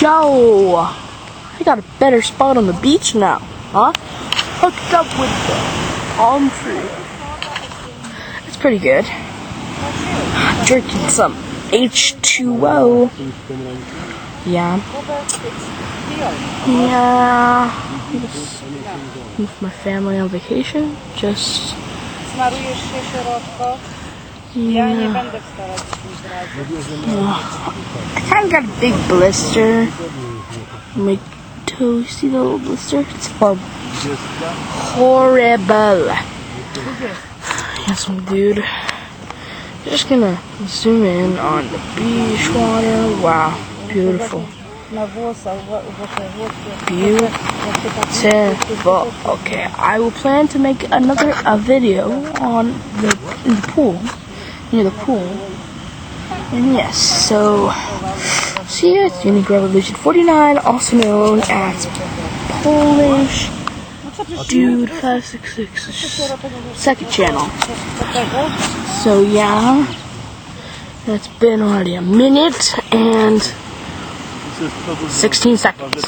Joe, I got a better spot on the beach now, huh? Hooked up with the palm tree. It's pretty good. Drinking some H2O. Yeah. Yeah. Just with my family on vacation. Just. Smarujesz się środko. Ja nie będę wstawać z I kind of got a big blister. My toe, see the little blister? It's horrible. Yes, dude. Just gonna zoom in on the beach water. Wow, beautiful. Beautiful. Okay, I will plan to make another video on in the pool, near the pool. And yes, so see you. It's Unique Revolution 49, also known as Polish Dude 566's second channel. So yeah, that's been already a minute and 16 seconds.